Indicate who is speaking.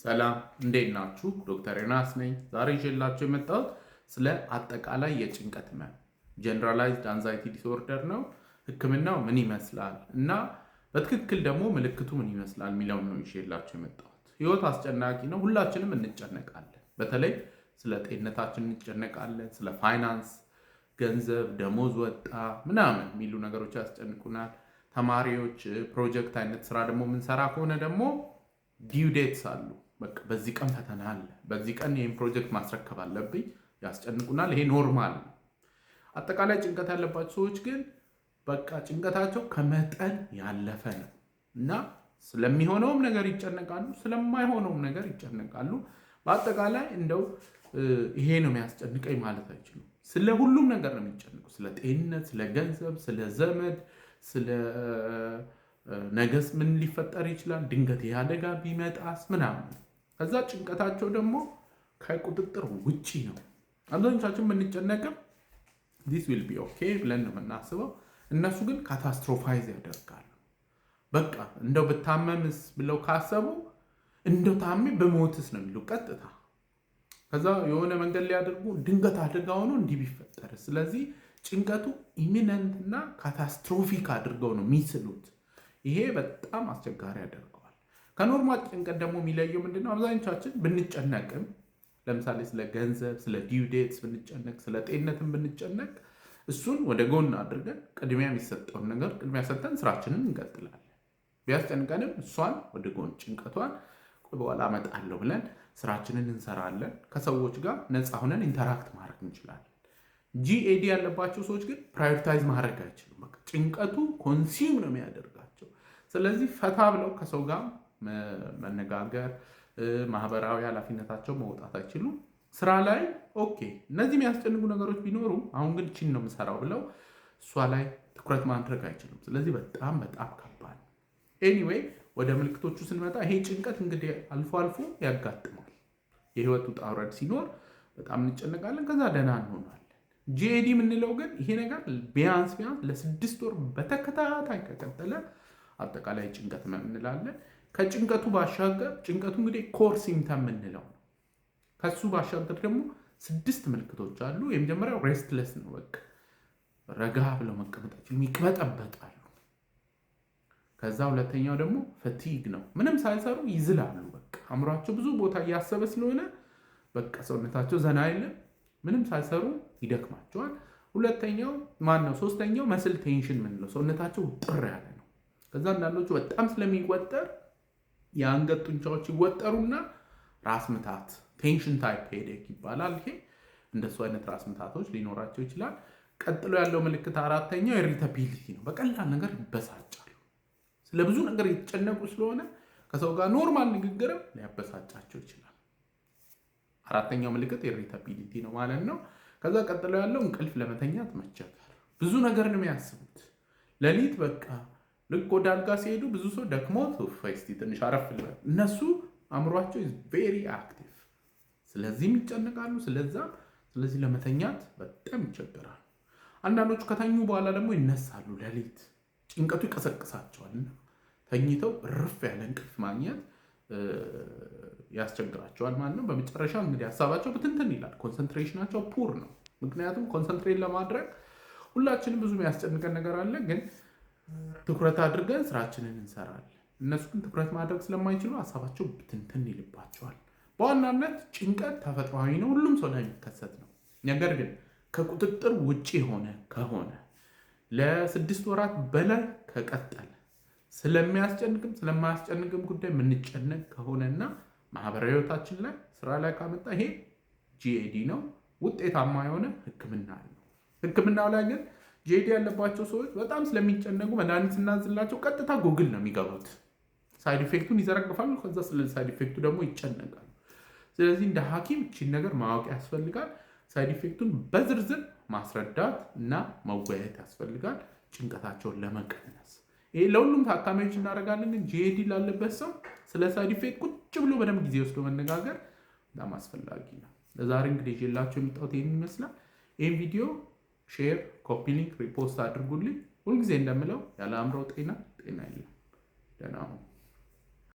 Speaker 1: ሰላም እንዴት ናችሁ? ዶክተር ዮናስ ነኝ። ዛሬ ይዤላችሁ የመጣሁት ስለ አጠቃላይ የጭንቀት ህመም ጀነራላይዝድ አንዛይቲ ዲስኦርደር ነው። ህክምናው ምን ይመስላል እና በትክክል ደግሞ ምልክቱ ምን ይመስላል የሚለውን ነው ይዤላችሁ የመጣሁት። ህይወት አስጨናቂ ነው። ሁላችንም እንጨነቃለን። በተለይ ስለ ጤንነታችን እንጨነቃለን። ስለ ፋይናንስ፣ ገንዘብ፣ ደሞዝ ወጣ ምናምን የሚሉ ነገሮች ያስጨንቁናል። ተማሪዎች ፕሮጀክት አይነት ስራ ደግሞ የምንሰራ ከሆነ ደግሞ ዲው ዴትስ አሉ። በቃ በዚህ ቀን ፈተና አለ፣ በዚህ ቀን ይህን ፕሮጀክት ማስረከብ አለብኝ፣ ያስጨንቁናል። ይሄ ኖርማል ነው። አጠቃላይ ጭንቀት ያለባቸው ሰዎች ግን በቃ ጭንቀታቸው ከመጠን ያለፈ ነው እና ስለሚሆነውም ነገር ይጨነቃሉ፣ ስለማይሆነውም ነገር ይጨነቃሉ። በአጠቃላይ እንደው ይሄ ነው የሚያስጨንቀኝ ማለት አይችሉም። ስለ ሁሉም ነገር ነው የሚጨንቁ። ስለ ጤንነት፣ ስለ ገንዘብ፣ ስለ ዘመድ፣ ስለ ነገስ ምን ሊፈጠር ይችላል፣ ድንገት የአደጋ ቢመጣስ ምናምን። ከዛ ጭንቀታቸው ደግሞ ከቁጥጥር ውጪ ነው። አብዛኞቻችን የምንጨነቅም ዲስ ዊል ቢ ኦኬ ብለን ነው የምናስበው። እነሱ ግን ካታስትሮፋይዝ ያደርጋሉ። በቃ እንደው ብታመምስ ብለው ካሰቡ እንደው ታሜ በሞትስ ነው የሚሉ ቀጥታ። ከዛ የሆነ መንገድ ሊያደርጉ ድንገት አደጋ ሆኖ እንዲህ ቢፈጠር። ስለዚህ ጭንቀቱ ኢሚነንት እና ካታስትሮፊክ አድርገው ነው የሚስሉት። ይሄ በጣም አስቸጋሪ ያደርገዋል። ከኖርማል ጭንቀት ደግሞ የሚለየው ምንድነው? አብዛኞቻችን ብንጨነቅም ለምሳሌ ስለ ገንዘብ፣ ስለ ዲው ዴትስ ብንጨነቅ፣ ስለ ጤንነትን ብንጨነቅ እሱን ወደ ጎን አድርገን ቅድሚያ የሚሰጠውን ነገር ቅድሚያ ሰጠን ስራችንን እንቀጥላለን። ቢያስጨንቀንም እሷን ወደ ጎን ጭንቀቷን በኋላ አመጣለሁ ብለን ስራችንን እንሰራለን። ከሰዎች ጋር ነፃ ሆነን ኢንተራክት ማድረግ እንችላለን። ጂኤዲ ያለባቸው ሰዎች ግን ፕራዮሪታይዝ ማድረግ አይችሉም። በቃ ጭንቀቱ ኮንሲዩም ነው የሚያደርጋቸው። ስለዚህ ፈታ ብለው ከሰው ጋር መነጋገር፣ ማህበራዊ ኃላፊነታቸው መውጣት አይችሉም። ስራ ላይ ኦኬ እነዚህ የሚያስጨንቁ ነገሮች ቢኖሩ አሁን ግን ቺን ነው የምሰራው ብለው እሷ ላይ ትኩረት ማድረግ አይችሉም። ስለዚህ በጣም ከባድ ነው። ኤኒዌይ ወደ ምልክቶቹ ስንመጣ ይሄ ጭንቀት እንግዲህ አልፎ አልፎ ያጋጥማል። የህይወት ውጣ ውረድ ሲኖር በጣም እንጨነቃለን፣ ከዛ ደህና እንሆናለን። ጂኤዲ የምንለው ግን ይሄ ነገር ቢያንስ ለ6 ወር በተከታታይ ከቀጠለ አጠቃላይ ጭንቀት እንላለን። ከጭንቀቱ ባሻገር ጭንቀቱ እንግዲህ ኮር ሲምተም የምንለው ነው። ከሱ ባሻገር ደግሞ 6 ምልክቶች አሉ። የመጀመሪያው ሬስትለስ ነው። በቃ ረጋ ብለው መቀመጣቸው ይቅበጠበጣሉ። ከዛ ሁለተኛው ደግሞ ፈቲግ ነው። ምንም ሳይሰሩ ይዝላሉ። በቃ አእምሯቸው ብዙ ቦታ እያሰበ ስለሆነ በቃ ሰውነታቸው ዘና አይልም። ምንም ሳይሰሩ ይደክማቸዋል። ሶስተኛው መስል ቴንሽን ምንለው፣ ሰውነታቸው ውጥር ያለ ነው። ከዛ አንዳንዶቹ በጣም ስለሚወጠር የአንገት ጡንቻዎች ይወጠሩና ራስ ምታት ቴንሽን ታይፕ ሄዴክ ይባላል። ይሄ እንደሱ አይነት ራስ ምታቶች ሊኖራቸው ይችላል። ቀጥሎ ያለው ምልክት አራተኛው ኢሪታቢሊቲ ነው። በቀላል ነገር ይበሳጫሉ። ስለብዙ ነገር የተጨነቁ ስለሆነ ከሰው ጋር ኖርማል ንግግርም ሊያበሳጫቸው ይችላል። አራተኛው ምልክት ኢሪታቢሊቲ ነው ማለት ነው። ከዛ ቀጥሎ ያለው እንቅልፍ ለመተኛት መቸገር። ብዙ ነገር ነው የሚያስቡት። ሌሊት በቃ ልክ ወደ አልጋ ሲሄዱ ብዙ ሰው ደክሞት እስቲ ትንሽ አረፍ ልበል፣ እነሱ አእምሯቸው ኢዝ ቬሪ አክቲቭ። ስለዚህም ይጨነቃሉ። ስለዚህ ለመተኛት በጣም ይቸገራሉ። አንዳንዶቹ ከተኙ በኋላ ደግሞ ይነሳሉ። ሌሊት ጭንቀቱ ይቀሰቅሳቸዋል። ተኝተው እርፍ ያለ እንቅልፍ ማግኘት ያስቸግራቸዋል ማለት ነው። በመጨረሻ እንግዲህ ሀሳባቸው ብትንትን ይላል። ኮንሰንትሬሽናቸው ፑር ነው። ምክንያቱም ኮንሰንትሬት ለማድረግ ሁላችንም ብዙ የሚያስጨንቀን ነገር አለ፣ ግን ትኩረት አድርገን ስራችንን እንሰራለን። እነሱ ግን ትኩረት ማድረግ ስለማይችሉ ሀሳባቸው ብትንትን ይልባቸዋል። በዋናነት ጭንቀት ተፈጥሯዊ ነው፣ ሁሉም ሰው ላይ የሚከሰት ነው። ነገር ግን ከቁጥጥር ውጭ ከሆነ ለ6 ወራት በላይ ከቀጠለ ስለሚያስጨንቅም ስለማያስጨንቅም ጉዳይ የምንጨነቅ ከሆነና ማህበራዊ ህይወታችን ላይ ስራ ላይ ካመጣ ይሄ ጂኤዲ ነው። ውጤታማ የሆነ ህክምና ነው። ህክምናው ላይ ግን ጂኤዲ ያለባቸው ሰዎች በጣም ስለሚጨነቁ መድኃኒት ስናዝላቸው ቀጥታ ጉግል ነው የሚገቡት። ሳይድ ኢፌክቱን ይዘረግፋሉ። ከዛ ስለ ሳይድ ኢፌክቱ ደግሞ ይጨነቃሉ። ስለዚህ እንደ ሐኪም እቺን ነገር ማወቅ ያስፈልጋል። ሳይድ ኢፌክቱን በዝርዝር ማስረዳት እና መወያየት ያስፈልጋል፣ ጭንቀታቸውን ለመቀነስ። ይሄ ለሁሉም ታካሚዎች እናደርጋለን። ግን ጂኤዲ ላለበት ሰው ስለ ሳይድ ኢፌክት ቁጭ ብሎ በደንብ ጊዜ ወስዶ መነጋገር በጣም አስፈላጊ ነው። ለዛሬ እንግዲህ ይዤላችሁ የመጣሁት ይህን ይመስላል። ይህን ቪዲዮ ሼር፣ ኮፒ ሊንክ፣ ሪፖስት አድርጉልኝ። ሁልጊዜ እንደምለው ያለ አእምሮ ጤና የለም። ደህና ሁኑ።